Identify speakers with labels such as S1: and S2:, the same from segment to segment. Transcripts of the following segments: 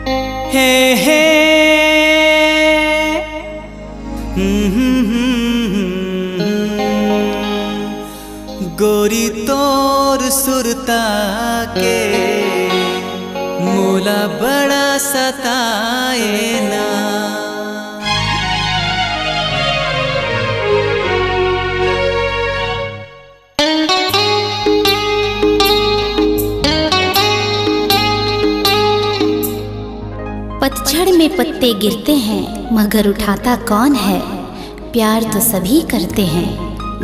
S1: हे हे गोरी तोर सुरता के मोला बड़ा सताए ना।
S2: पतझड़ में पत्ते गिरते हैं मगर उठाता कौन है। प्यार तो सभी करते हैं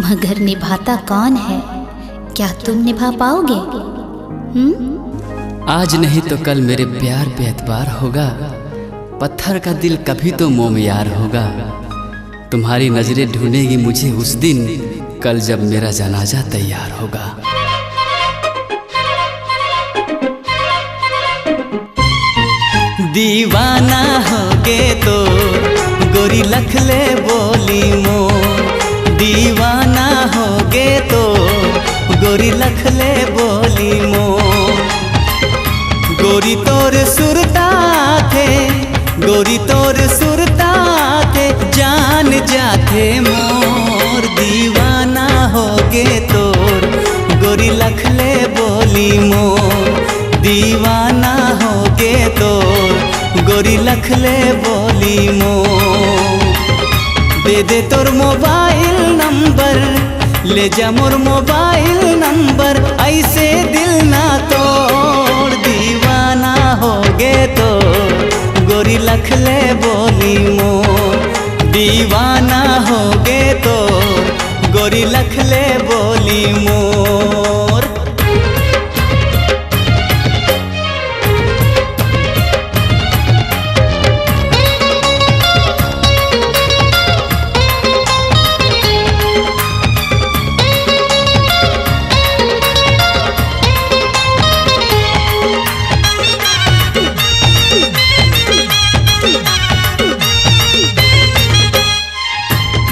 S2: मगर निभाता कौन है। क्या तुम निभा पाओगे?
S1: आज नहीं तो कल मेरे प्यार पे एतबार होगा। पत्थर का दिल कभी तो मोमयार होगा। तुम्हारी नजरें ढूंढेगी मुझे उस दिन, कल जब मेरा जनाजा तैयार होगा। दीवाना होगे तो गोरी लखले बोली मोर। दीवाना होगे तो गोरी लखले बोली मोर। गोरी तोर सुरता थे, गोरी तोर सुरता थे, जान जाते मोर। दीवाना होगे तोर गोरी लखले बोली मोर। दीवाना होगे तोर गोरी लखले बोली मोर। दे दे तोर मोबाइल नंबर, ले जा मोर मोबाइल नंबर, ऐसे दिल ना तोड़। दीवाना होगे तो गोरी लखले बोली मोर। दीवाना होगे तो गोरी लखले बोली मोर।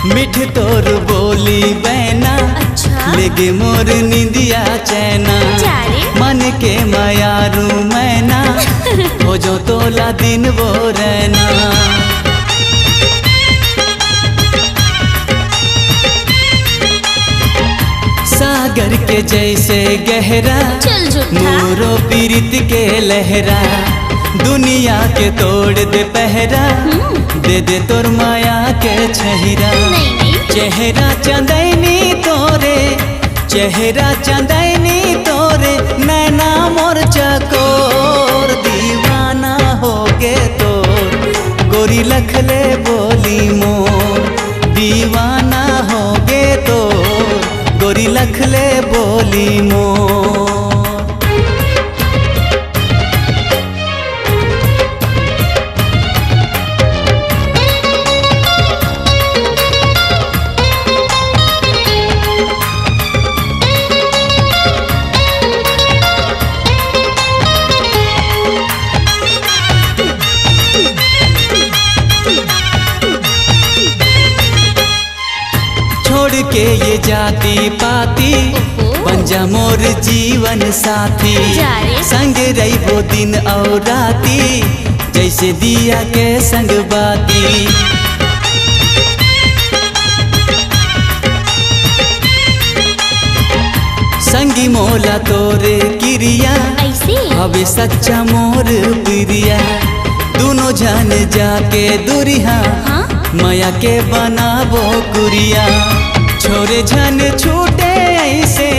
S1: मिठ तोर बोली बैना,
S2: अच्छा?
S1: लेगे मोर निंदिया चैना। मन के मायारू मैना, हो जो तोला दिन वो रहना। सागर के जैसे गहरा मोरो पीरित के लहरा। दुनिया के तोड़ दे पहरा, दे दे तोर माया के चेहरा। चेहरा चंदैनी तोरे, चेहरा चंदैनी तोरे, नैना मोर चकोर। दीवाना होगे तोर गोरी लखले बोली मोर। दीवाना होगे तोर गोरी लखले बोली मोर। छोड़ के ये जाती पाती, बन जा मोर जीवन साथी। संग रहिबो दिन और राती, जैसे दिया के संग बाती। संगी मोला तोरे किरिया, अबे सच्चा मोर प्रिया। दोनों जान जाके दुरिया, माया के बनाबो कुरिया। छोरे झन छूटे ऐसे,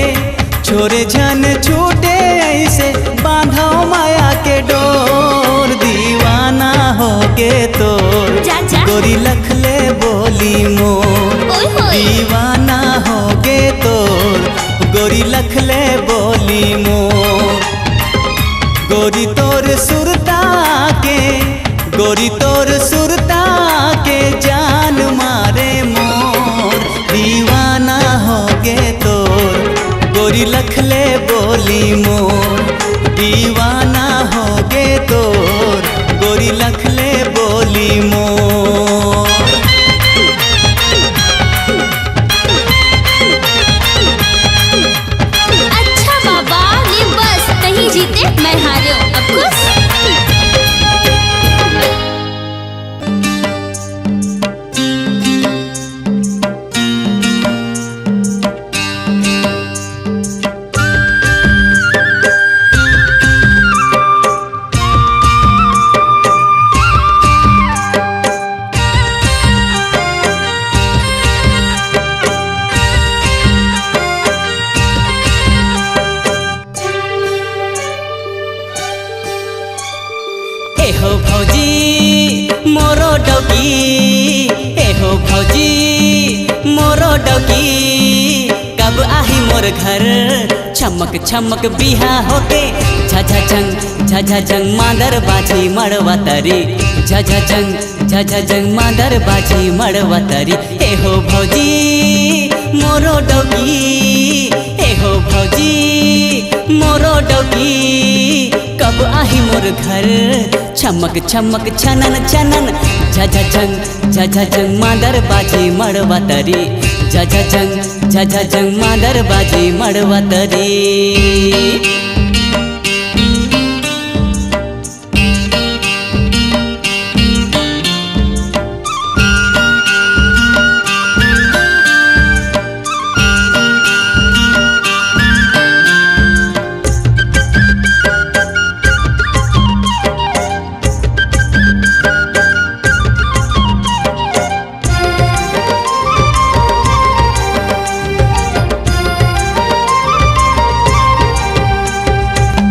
S1: छोरे झन छूटे ऐसे, बांधो माया के डोर। दीवाना होगे तोर गोरी लखले बोली मोर। दीवाना होगे तोर गोरी लखले बोली मोर। गोरी तोर सुरता के, गोरी तोर सुरता के, जान मारे मोर। दीवाना होगे तोर गोरी लखले बोली मोर। दीवाना होगे तोर गोरी लखले बोली मोर।
S2: अच्छा बाबा, ये बस कहीं जीते मैं हारे, अब खुश।
S1: एहो भौजी मोरो डौकी, एहो भौजी मोरो डौकी, कब आही मोर घर छमक छमक बिहा होके। झझझंग मादर बाजी मड़वा तरी, झझझंग मादर बाजी मड़वा तरी। एहो भौजी मोरो डौकी, एहो भौजी मोरो डौकी, कब आही मोर घर छमक छमक छनन छनन। झझझंग मादर बाजी मड़वा तरी, झझझंग मादर बाजी मड़वा तरी।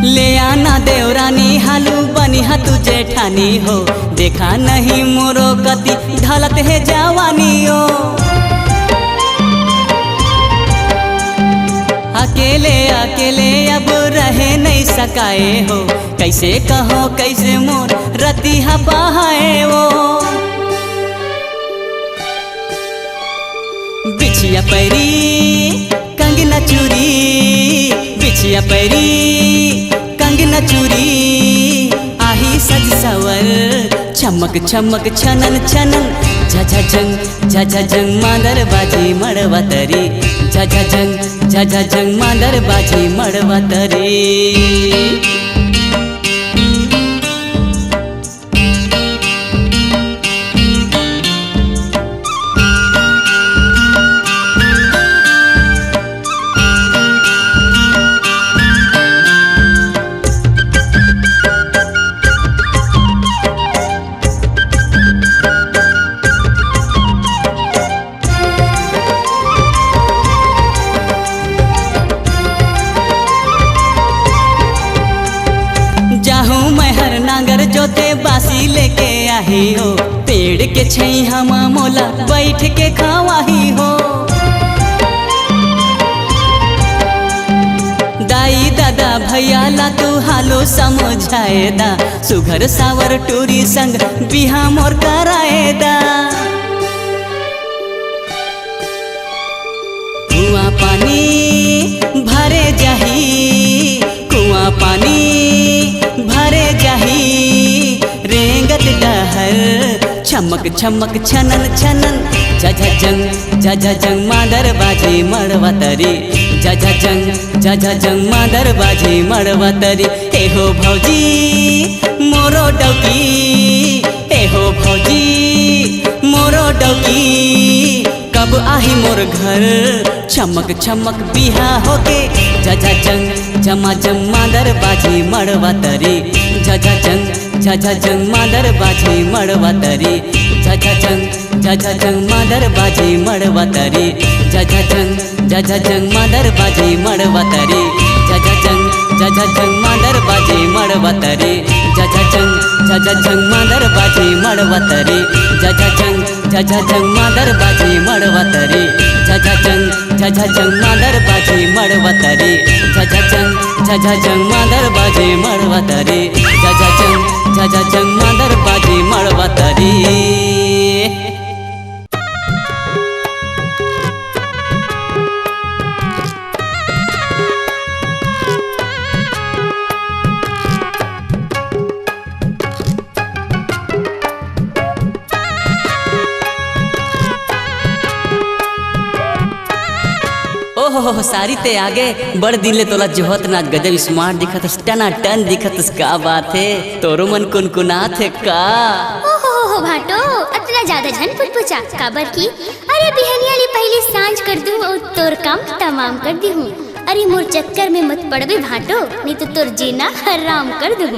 S1: ले आना देवरानी हालू बनी हा तू जेठानी हो। देखा नहीं मोरो गति ढलत है जवानी हो। अकेले अकेले अब रहे नहीं सकाए हो। कैसे कहो कैसे मोर रतिहा बहाए वो। बिछिया पैरी कंगना चूरी, बिछिया पैरी कंगना चूरी, आही सज सवर चमक चमक छनन छनन। झझझंग मादर बाजी मड़वा तरी, झझझंग मादर बाजी मड़वा तरी। जाहूँ मैं हर नांगर जोते बासी लेके आही हो। पेड़ के छैया मोला बैठ के खावाही हो। दाई दादा भैया ला तू हालो समझाएदा। सुघर सावर टूरी संग बिहा मोर कराएदा। कुआं पानी भरे जाही, कुआं पानी भरे जाही, रेंगत डहर चमक चमक छनन छनन। झझझंग मादर बाजी मड़वा तरी, झझझंग मादर बाजी मड़वा तरी। एहो भौजी मोरो डौकी, एहो भौजी मोरो डौकी, कब आही मोर घर चमक चमक बिहा होके। झझझंग मादर बाजी मड़वा तरी, झझझंग मादर बाजी मड़वा तरी। झझझंग मादर बाजी मड़वा तरी, झझझंग मादर बाजी मड़वा तरी। झझझंग मादर बाजी मड़वा तरी, झझझंग मादर बाजी मड़वा तरी। झझझंग मादर बाजी मड़वा तरी, झझझंग मादर बाजी मड़वा तरी। झझझंग मादर बाजी मड़वा तरी, झझझंग मादर बाजी मड़वा तरी। ओहो सारी ते आगे बड़ दिन ले तोला जोहत ना गजब स्मार्ट दिखत टना टन दिखत। का बात है तोरो मन कुनकुनात है का?
S3: ओहो भाटो इतना ज्यादा झन पुछा काबर की? अरे बिहनिया ले पहले सांझ कर दूं और तोर काम तमाम कर दी हूँ। अरे मोर चक्कर में मत पड़बे भाटो, नहीं तो तोर जीना हराम कर दूँ।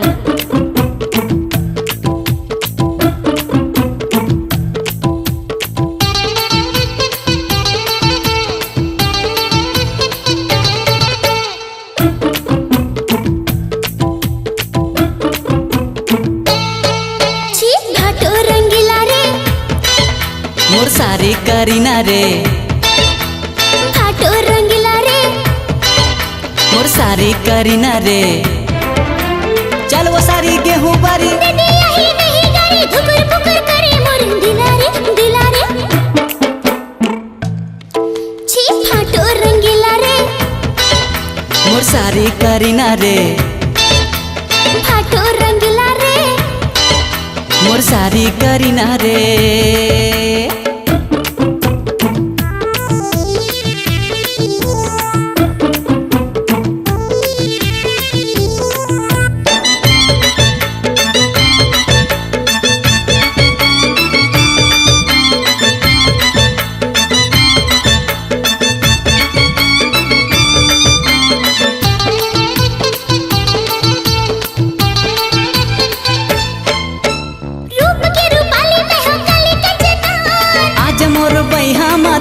S1: करीना रे,
S3: भाटो रंगीला रे,
S1: मोर सारी करीना रे। चल वो सारी गेहूं बारी,
S3: दीदी यही नहीं गरी, धुकुर पुकुर करे मोर दिला रे, दिला रे। छी भाटो रंगीला रे,
S1: मोर सारी करीना रे,
S3: भाटो रंगीला रे,
S1: मोर सारी करीना रे।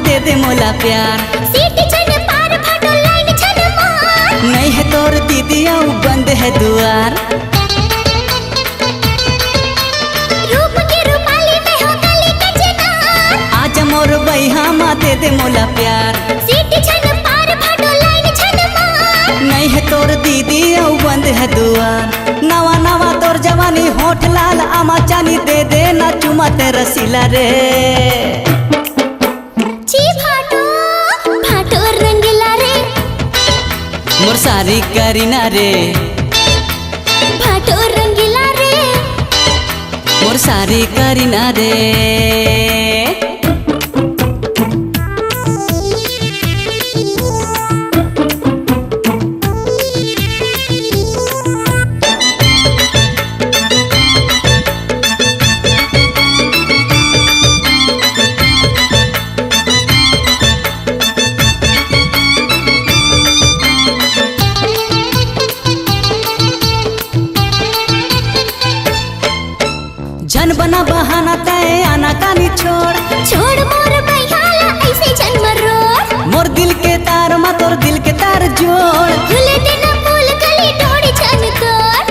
S1: दे दे मोला प्यार,
S3: सीटी छन पार फाटो लाइन छन मार,
S1: नहीं है तोर दीदी आऊ बंद है द्वार।
S3: रूप के रूपाली में हो गली के चनार,
S1: आज मोर बैहा माँ दे दे मोला प्यार,
S3: सीटी छन पार फाटो लाइन छन मार,
S1: नहीं है तोर दीदी आऊ बंद है द्वार। नवा नवा तोर जवानी होठ लाल आमा चानी दे दे ना चुमा ते रसीला रे। मोर सारी करीना रे,
S3: भाटो रंगीला रे,
S1: मोर सारी करीना रे। जन बना बहाना तय आना कानी छोड़,
S3: छोड़ मोर बैहाला ऐसे जन्म रोड,
S1: मोर दिल के तार मा तोर दिल के तार जोड़।
S3: भूले देना फूल कली डोरी छन तोड़,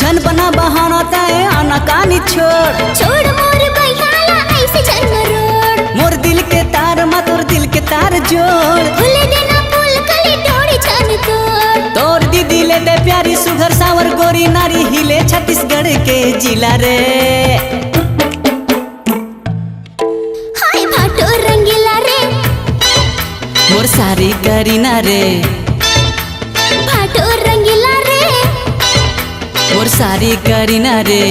S1: जन बना बहाना तय आना कानी छोड़,
S3: छोड़ मोर बैहाला ऐसे जन्म रोड,
S1: मोर दिल के तार मा तोर दिल के तार जोड़।
S3: भूले देना फूल कली डोरी छन तोड़,
S1: तोर दीदी ले दे प्यारी सुघर सावर गोरी नारी हिले छत्तीसगढ़ के जिला रे।
S3: हाय भाटो रंगीला रे,
S1: मोर सारी करीना रे,
S3: भाटो रंगीला रे,
S1: मोर सारी करीना रे।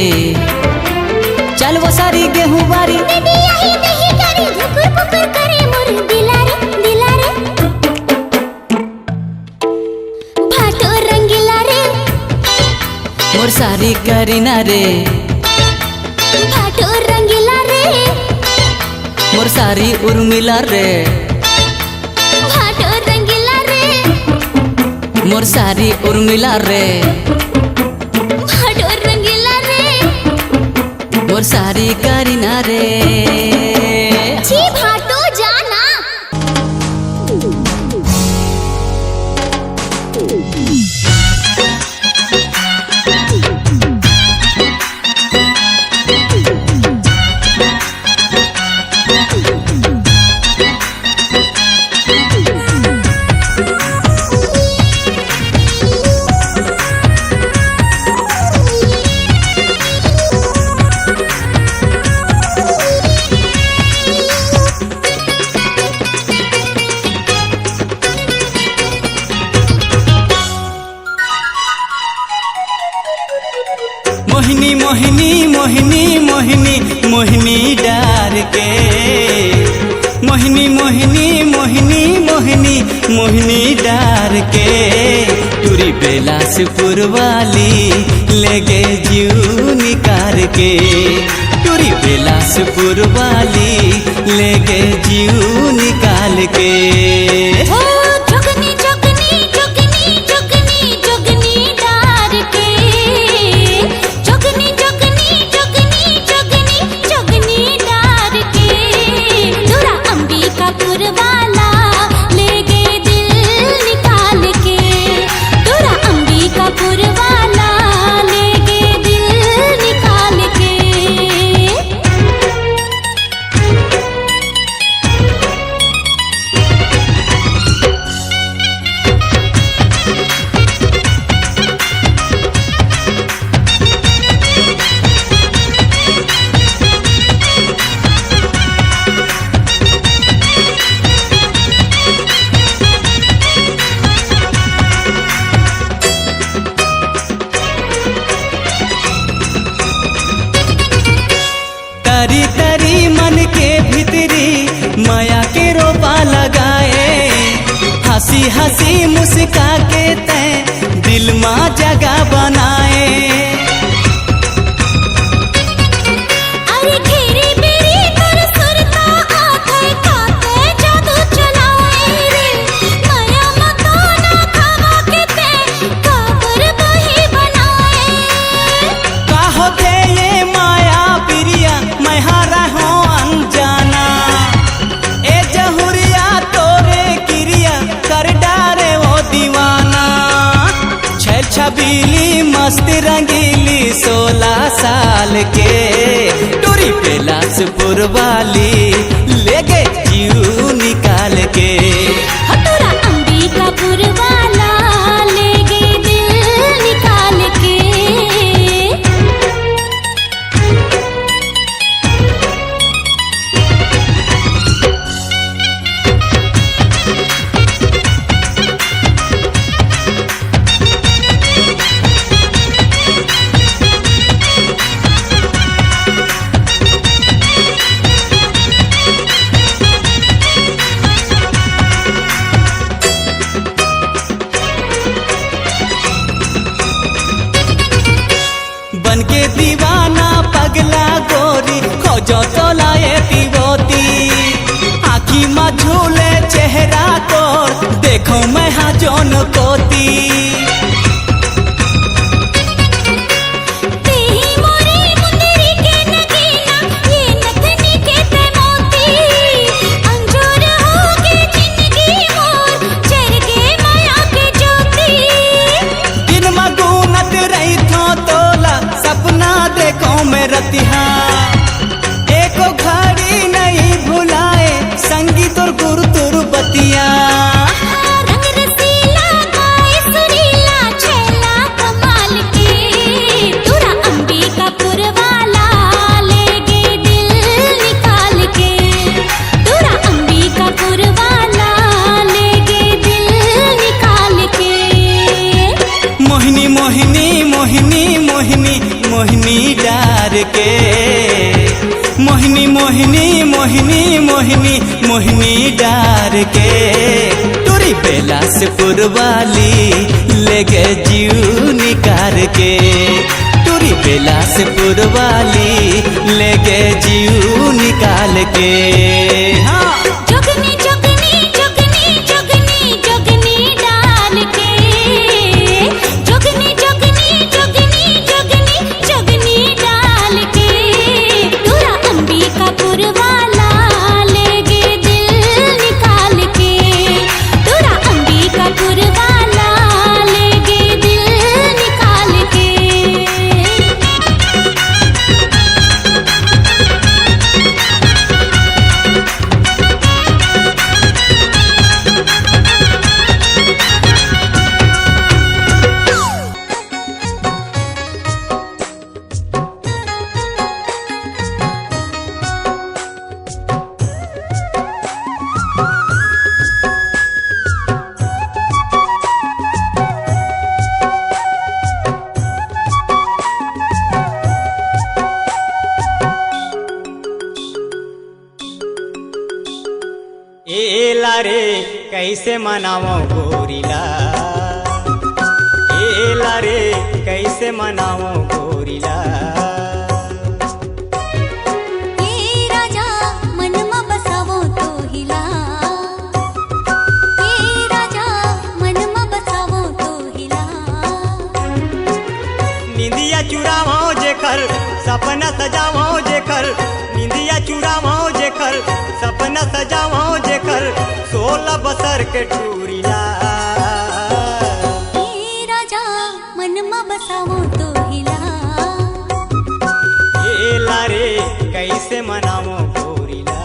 S1: चल वो सारी गेहूं बारी,
S3: दीदी यही नहीं करी, धुकुर पुकुर करे मोर दिला रे, दिला रे। भाटो रंगीला रे,
S1: मोर सारी करीना रे,
S3: भाटो रंगीला रे,
S1: मोर सारी उर्मिला रे,
S3: भाटो रंगीला रे,
S1: मोर सारी उर्मिला रे,
S3: भाटो रंगीला रे,
S1: मोर सारी करीना रे।
S3: छी भाटो जाना।
S1: मोहिनी मोहिनी मोहिनी मोहिनी मोहिनी डार के, मोहिनी मोहिनी मोहिनी मोहिनी मोहिनी डार के। टूरी बेलासपुर वाली ले गे जीव निकार के, टूरी बेलासपुर वाली ले गे जीव निकाल के। हंसी हंसी मुस्का के तैं दिल में जगह बनाए।
S3: अरे घेरी बेरी कर सुरता आखे काके जादू चलाए रे माया मकाना खावा के ते काबर बही बनाए।
S1: का होते ये माया प्रिया मैं हारा हूँ अनजाना, ए जहुरिया तोरे क्रिया कर डारे वो दीवाना। छैल छबीली मस्त रंगीली 16 साल के टूरी पे लाशपुर वाली ले गए जीव निकाल के।
S3: हटूरा अंबिकापुर वाला ले गए दिल निकाल के।
S1: बन के दीवाना पगला गोरी खोजो तो लाए पीवोती। आँखी में झूले चेहरा तोर देखो मैं हाँ जोन कोती।
S3: तेही मोरी मुंदरी के नगीना ये नथनी के ते मोती। अंजूर हो के जिंदगी मोर चर गे माया के ज्योति।
S1: दिन में गुनत रही थो तोला सपना देखो मैं रतिहा। एको घड़ी नहीं भुलाए संगीत और गुरु तुर बतिया।
S3: रंग रसीला गाए सुरीला छैला कमाल के। तूरा अंबिकापुर वाला ले गए दिल निकाल के। तूरा अंबिकापुर वाला ले गए दिल निकाल के।
S1: मोहिनी मोहिनी मोहिनी मोहिनी मोहिनी डार के। मोहिनी मोहिनी मोहिनी मोहिनी मोहिनी डार के टूरी बेलासपुर वाली ले गए जीव निकार के। टूरी बेलासपुर वाली ले गए जीव निकाल के। हाँ
S3: जोगनी जोगनी जोगनी जोगनी जोगनी डाल के। जोगनी जोगनी जोगनी जोगनी जोगनी डाल के। तूरा अंबिकापुर वाला ले गए दिल निकाल के। तूरा अंबिकापुर वाला ले गए दिल निकाल के।
S4: एला रे कैसे मनावो गोरिला। एला रे कैसे मनावो गोरिला।
S3: ए राजा मनमा बसावो तो हिला। ए राजा मनमा बसावो तो हिला।
S4: निंदिया चुरावो जेकर सपना सजावो जेकर। निंदिया चुरावो जेकर सपना सजावो जेकर 16 बसर के टूरिला।
S3: ए राजा मनमा बसावो तो हिला।
S4: एला रे कैसे मनावो गोरिला।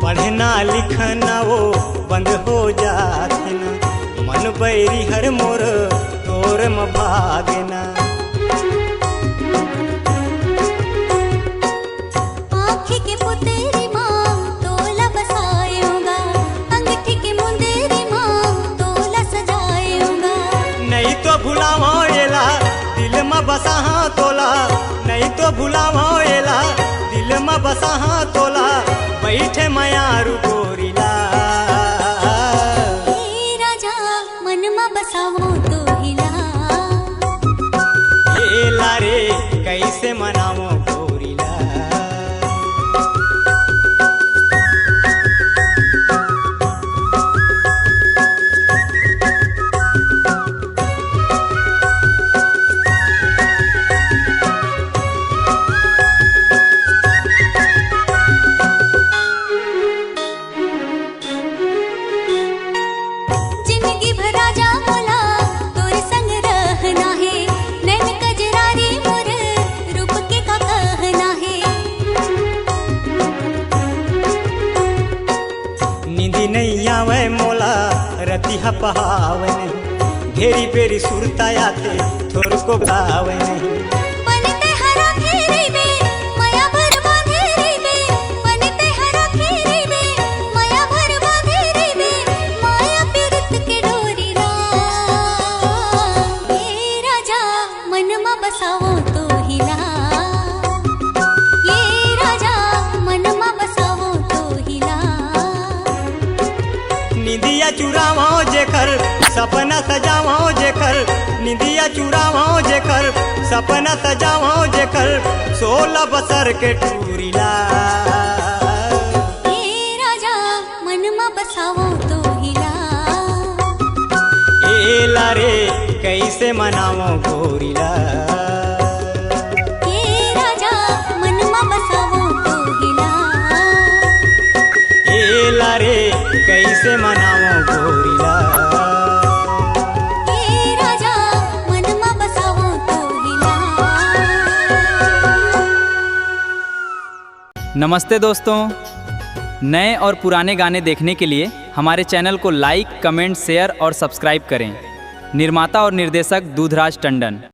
S4: पढ़ना लिखना वो बंद हो जाते न। मन बैरी हर मोर तोर म भागना। कैसो भुलावो एला दिल में बसा हाँ तोला बैठे मयारू गोरिला
S3: ए राजा मन में बसावो तो हिला
S4: एला रे कैसे मनावो गोरिला
S3: जिंदगी भर राजा मोला तोरे संग रहना है नैन कजरारी मोर रूप के का कहना है
S4: नींदी नहीं आवे मोला रतिहा पहावे नहीं घेरी बेरी सुरता आते थोर को भावे नहीं
S3: बनते हरा घेरे बे माया भर बांधे बे बनते हरा घेरे बे माया भर बांधे बे माया पीरत के डोरी ला ये राजा मन में बसावो तो हिला ये राजा मन में बसावो तो हिला
S4: निंदिया चुरावो जेकर सपना सजावो जेकर निंदिया चुरावो जेकर सपना सजावो जेकर 16 बसर के टूरिला
S3: ये राजा मन में बसावो तो हिला
S4: एला रे कैसे मनावो गोरिला
S3: ये राजा मन में बसावो तो हिला
S4: एला रे कैसे मनावो गोरिला
S3: ये राजा मन में बसावो तो हिला।
S1: नमस्ते दोस्तों, नए और पुराने गाने देखने के लिए हमारे चैनल को लाइक, कमेंट, शेयर और सब्सक्राइब करें। निर्माता और निर्देशक दूधराज टंडन।